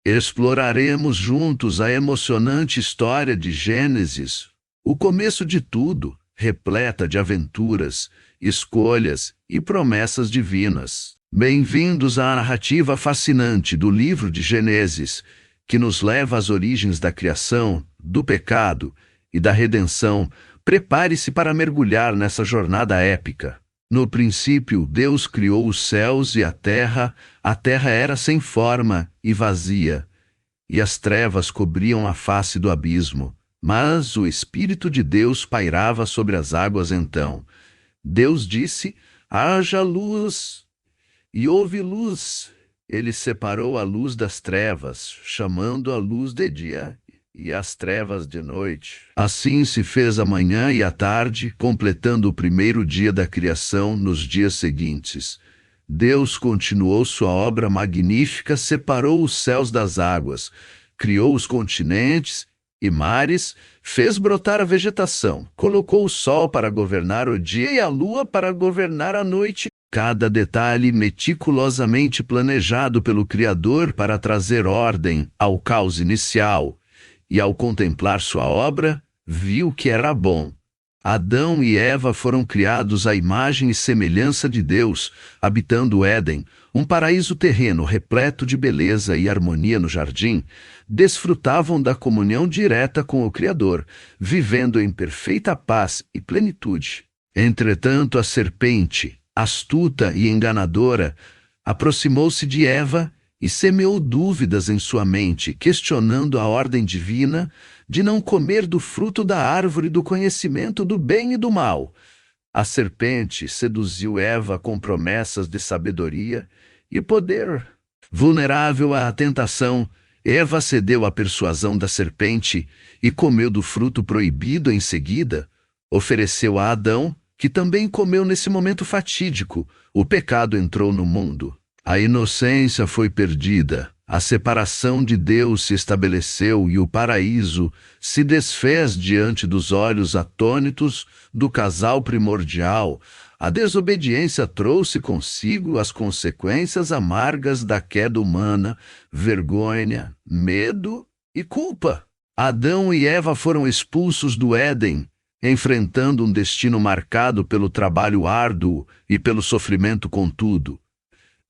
Exploraremos juntos a emocionante história de Gênesis, o começo de tudo, repleta de aventuras, escolhas e promessas divinas. Bem-vindos à narrativa fascinante do livro de Gênesis, que nos leva às origens da criação, do pecado e da redenção. Prepare-se para mergulhar nessa jornada épica. No princípio, Deus criou os céus e a terra era sem forma e vazia, e as trevas cobriam a face do abismo. Mas o Espírito de Deus pairava sobre as águas então. Deus disse: haja luz, e houve luz. Ele separou a luz das trevas, chamando a luz de dia e as trevas de noite. Assim se fez a manhã e a tarde, completando o primeiro dia da criação nos dias seguintes. Deus continuou sua obra magnífica, separou os céus das águas, criou os continentes e mares, fez brotar a vegetação, colocou o sol para governar o dia e a lua para governar a noite. Cada detalhe meticulosamente planejado pelo Criador para trazer ordem ao caos inicial. E ao contemplar sua obra, viu que era bom. Adão e Eva foram criados à imagem e semelhança de Deus, habitando o Éden, um paraíso terreno repleto de beleza e harmonia no jardim. Desfrutavam da comunhão direta com o Criador, vivendo em perfeita paz e plenitude. Entretanto, a serpente, astuta e enganadora, aproximou-se de Eva e semeou dúvidas em sua mente, questionando a ordem divina de não comer do fruto da árvore do conhecimento do bem e do mal. A serpente seduziu Eva com promessas de sabedoria e poder. Vulnerável à tentação, Eva cedeu à persuasão da serpente e comeu do fruto proibido em seguida. Ofereceu a Adão, que também comeu nesse momento fatídico. O pecado entrou no mundo. A inocência foi perdida, a separação de Deus se estabeleceu e o paraíso se desfez diante dos olhos atônitos do casal primordial. A desobediência trouxe consigo as consequências amargas da queda humana, vergonha, medo e culpa. Adão e Eva foram expulsos do Éden, enfrentando um destino marcado pelo trabalho árduo e pelo sofrimento contudo.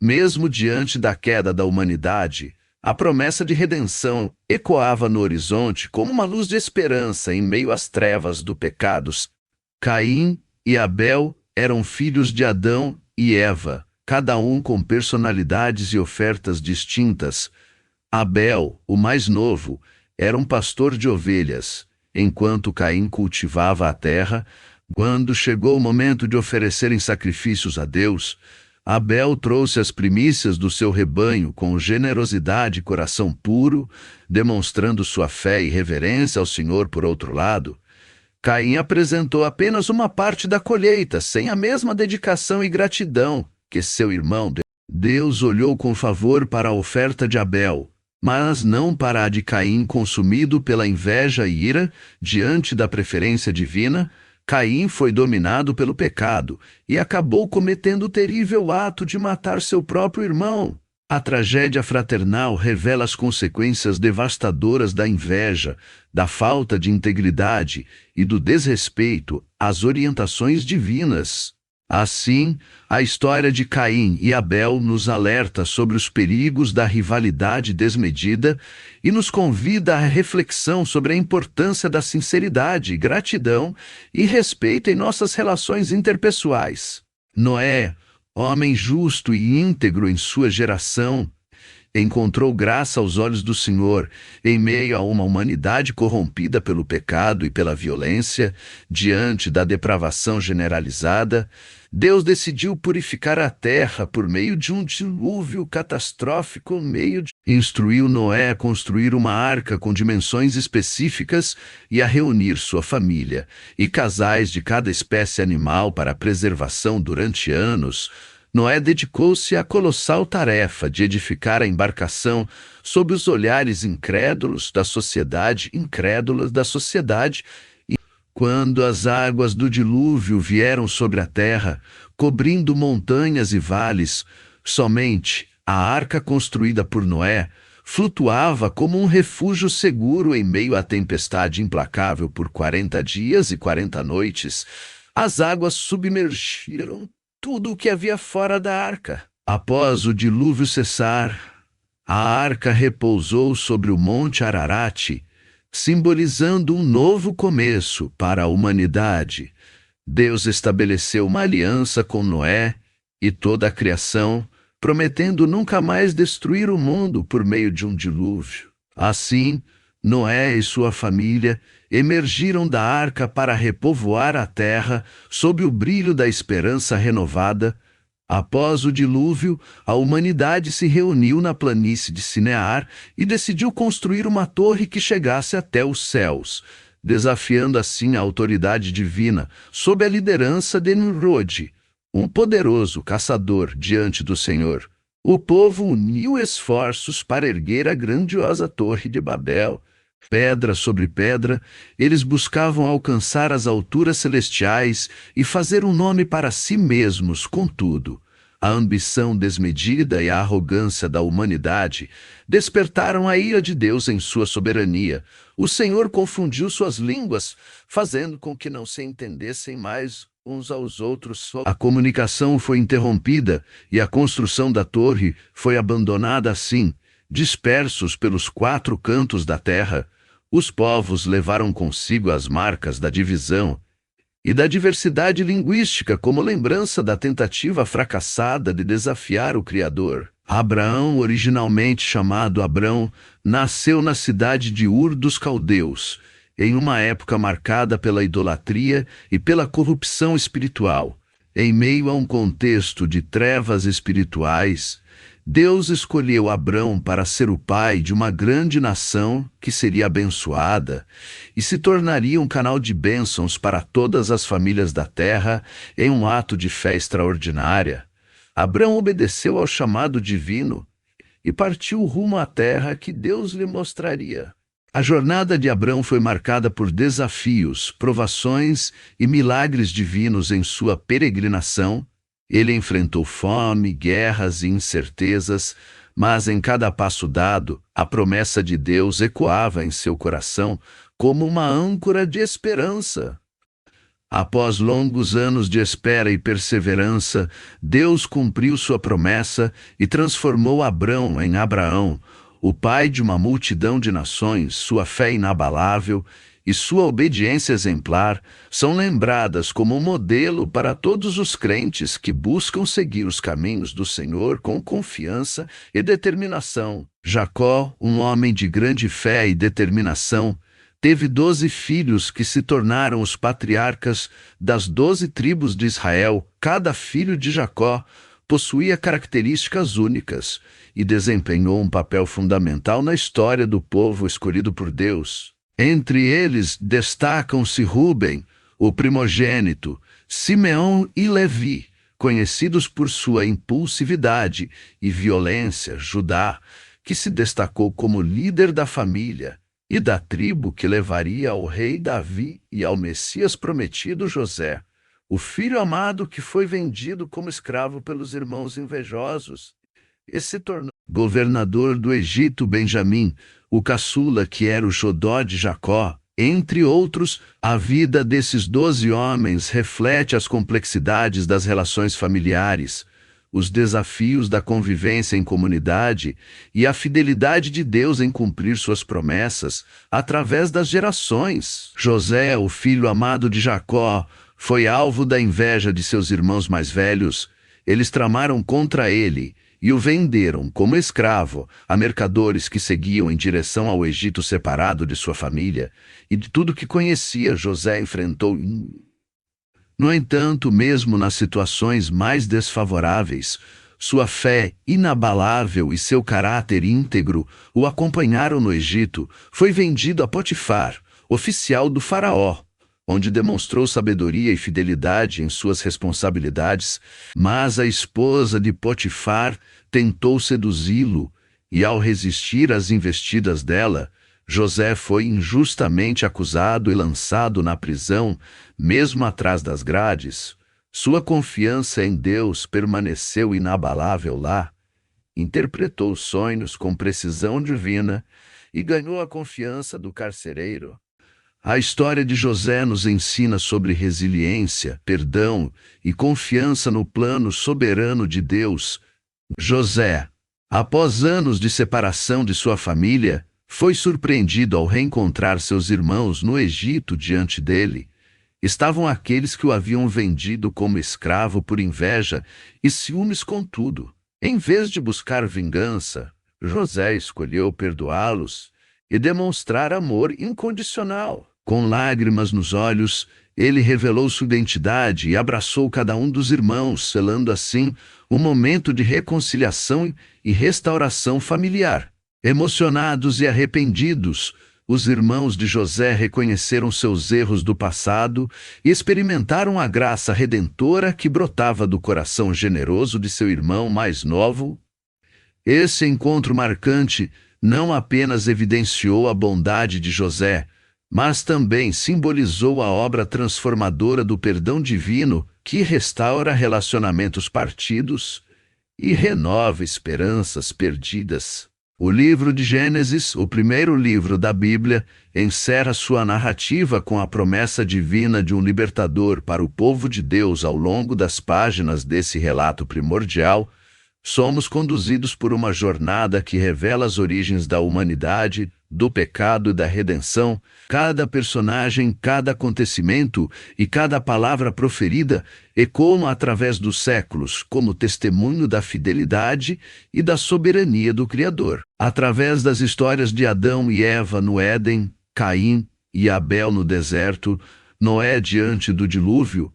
Mesmo diante da queda da humanidade, a promessa de redenção ecoava no horizonte como uma luz de esperança em meio às trevas do pecado. Caim e Abel eram filhos de Adão e Eva, cada um com personalidades e ofertas distintas. Abel, o mais novo, era um pastor de ovelhas, enquanto Caim cultivava a terra. Quando chegou o momento de oferecerem sacrifícios a Deus, Abel trouxe as primícias do seu rebanho com generosidade e coração puro, demonstrando sua fé e reverência ao Senhor. Por outro lado, Caim apresentou apenas uma parte da colheita, sem a mesma dedicação e gratidão que seu irmão. Deus olhou com favor para a oferta de Abel, mas não para a de Caim. Consumido pela inveja e ira diante da preferência divina, Caim foi dominado pelo pecado e acabou cometendo o terrível ato de matar seu próprio irmão. A tragédia fraternal revela as consequências devastadoras da inveja, da falta de integridade e do desrespeito às orientações divinas. Assim, a história de Caim e Abel nos alerta sobre os perigos da rivalidade desmedida e nos convida à reflexão sobre a importância da sinceridade, gratidão e respeito em nossas relações interpessoais. Noé, homem justo e íntegro em sua geração, encontrou graça aos olhos do Senhor em meio a uma humanidade corrompida pelo pecado e pela violência. Diante da depravação generalizada, Deus decidiu purificar a terra por meio de um dilúvio catastrófico. Instruiu Noé a construir uma arca com dimensões específicas e a reunir sua família e casais de cada espécie animal para a preservação durante anos. Noé dedicou-se à colossal tarefa de edificar a embarcação sob os olhares incrédulos da sociedade, e quando as águas do dilúvio vieram sobre a terra, cobrindo montanhas e vales, somente a arca construída por Noé flutuava como um refúgio seguro em meio à tempestade implacável por 40 dias e 40 noites. As águas submergiram tudo o que havia fora da arca. Após o dilúvio cessar, a arca repousou sobre o monte Ararat, simbolizando um novo começo para a humanidade. Deus estabeleceu uma aliança com Noé e toda a criação, prometendo nunca mais destruir o mundo por meio de um dilúvio. Assim, Noé e sua família emergiram da arca para repovoar a terra sob o brilho da esperança renovada. Após o dilúvio, a humanidade se reuniu na planície de Sinear e decidiu construir uma torre que chegasse até os céus, desafiando assim a autoridade divina sob a liderança de Nimrod, um poderoso caçador diante do Senhor. O povo uniu esforços para erguer a grandiosa Torre de Babel. Pedra sobre pedra, eles buscavam alcançar as alturas celestiais e fazer um nome para si mesmos. Contudo, a ambição desmedida e a arrogância da humanidade despertaram a ira de Deus em sua soberania. O Senhor confundiu suas línguas, fazendo com que não se entendessem mais uns aos outros. A comunicação foi interrompida e a construção da torre foi abandonada assim, dispersos pelos 4 cantos da terra. Os povos levaram consigo as marcas da divisão e da diversidade linguística como lembrança da tentativa fracassada de desafiar o Criador. Abraão, originalmente chamado Abrão, nasceu na cidade de Ur dos Caldeus, em uma época marcada pela idolatria e pela corrupção espiritual. Em meio a um contexto de trevas espirituais, Deus escolheu Abrão para ser o pai de uma grande nação que seria abençoada e se tornaria um canal de bênçãos para todas as famílias da terra em um ato de fé extraordinária. Abrão obedeceu ao chamado divino e partiu rumo à terra que Deus lhe mostraria. A jornada de Abrão foi marcada por desafios, provações e milagres divinos em sua peregrinação. Ele enfrentou fome, guerras e incertezas, mas em cada passo dado, a promessa de Deus ecoava em seu coração como uma âncora de esperança. Após longos anos de espera e perseverança, Deus cumpriu sua promessa e transformou Abrão em Abraão, o pai de uma multidão de nações. Sua fé inabalável e sua obediência exemplar são lembradas como um modelo para todos os crentes que buscam seguir os caminhos do Senhor com confiança e determinação. Jacó, um homem de grande fé e determinação, teve 12 filhos que se tornaram os patriarcas das 12 tribos de Israel. Cada filho de Jacó possuía características únicas e desempenhou um papel fundamental na história do povo escolhido por Deus. Entre eles destacam-se Rúben, o primogênito, Simeão e Levi, conhecidos por sua impulsividade e violência, Judá, que se destacou como líder da família e da tribo que levaria ao rei Davi e ao Messias prometido, José, o filho amado que foi vendido como escravo pelos irmãos invejosos e se tornou governador do Egito, Benjamim, o caçula que era o xodó de Jacó. Entre outros, a vida desses 12 homens reflete as complexidades das relações familiares, os desafios da convivência em comunidade e a fidelidade de Deus em cumprir suas promessas através das gerações. José, o filho amado de Jacó, foi alvo da inveja de seus irmãos mais velhos. Eles tramaram contra ele e o venderam como escravo a mercadores que seguiam em direção ao Egito separado de sua família e de tudo que conhecia. José enfrentou. No entanto, mesmo nas situações mais desfavoráveis, sua fé inabalável e seu caráter íntegro o acompanharam no Egito. Foi vendido a Potifar, oficial do faraó, onde demonstrou sabedoria e fidelidade em suas responsabilidades, mas a esposa de Potifar tentou seduzi-lo, e ao resistir às investidas dela, José foi injustamente acusado e lançado na prisão, mesmo atrás das grades. Sua confiança em Deus permaneceu inabalável lá, interpretou sonhos com precisão divina e ganhou a confiança do carcereiro. A história de José nos ensina sobre resiliência, perdão e confiança no plano soberano de Deus. José, após anos de separação de sua família, foi surpreendido ao reencontrar seus irmãos no Egito diante dele. Estavam aqueles que o haviam vendido como escravo por inveja e ciúmes, contudo. Em vez de buscar vingança, José escolheu perdoá-los e demonstrar amor incondicional. Com lágrimas nos olhos, ele revelou sua identidade e abraçou cada um dos irmãos, selando assim um momento de reconciliação e restauração familiar. Emocionados e arrependidos, os irmãos de José reconheceram seus erros do passado e experimentaram a graça redentora que brotava do coração generoso de seu irmão mais novo. Esse encontro marcante não apenas evidenciou a bondade de José, mas também simbolizou a obra transformadora do perdão divino que restaura relacionamentos partidos e renova esperanças perdidas. O livro de Gênesis, o primeiro livro da Bíblia, encerra sua narrativa com a promessa divina de um libertador para o povo de Deus. Ao longo das páginas desse relato primordial, somos conduzidos por uma jornada que revela as origens da humanidade, do pecado e da redenção. Cada personagem, cada acontecimento e cada palavra proferida ecoam através dos séculos como testemunho da fidelidade e da soberania do Criador. Através das histórias de Adão e Eva no Éden, Caim e Abel no deserto, Noé diante do dilúvio,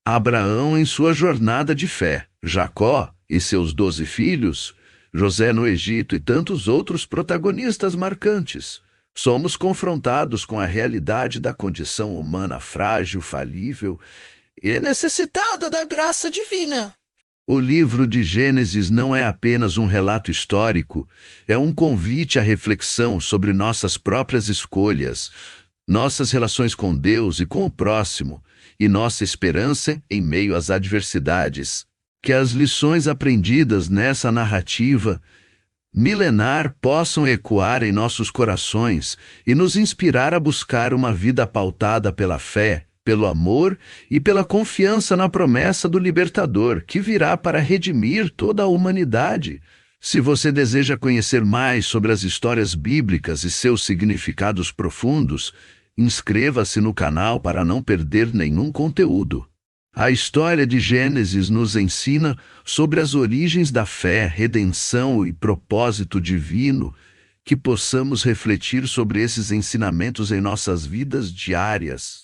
Abraão em sua jornada de fé, Jacó e seus 12 filhos, José no Egito e tantos outros protagonistas marcantes, somos confrontados com a realidade da condição humana frágil, falível e necessitada da graça divina. O livro de Gênesis não é apenas um relato histórico, é um convite à reflexão sobre nossas próprias escolhas, nossas relações com Deus e com o próximo, e nossa esperança em meio às adversidades. Que as lições aprendidas nessa narrativa milenar possam ecoar em nossos corações e nos inspirar a buscar uma vida pautada pela fé, pelo amor e pela confiança na promessa do libertador, que virá para redimir toda a humanidade. Se você deseja conhecer mais sobre as histórias bíblicas e seus significados profundos, inscreva-se no canal para não perder nenhum conteúdo. A história de Gênesis nos ensina sobre as origens da fé, redenção e propósito divino, que possamos refletir sobre esses ensinamentos em nossas vidas diárias.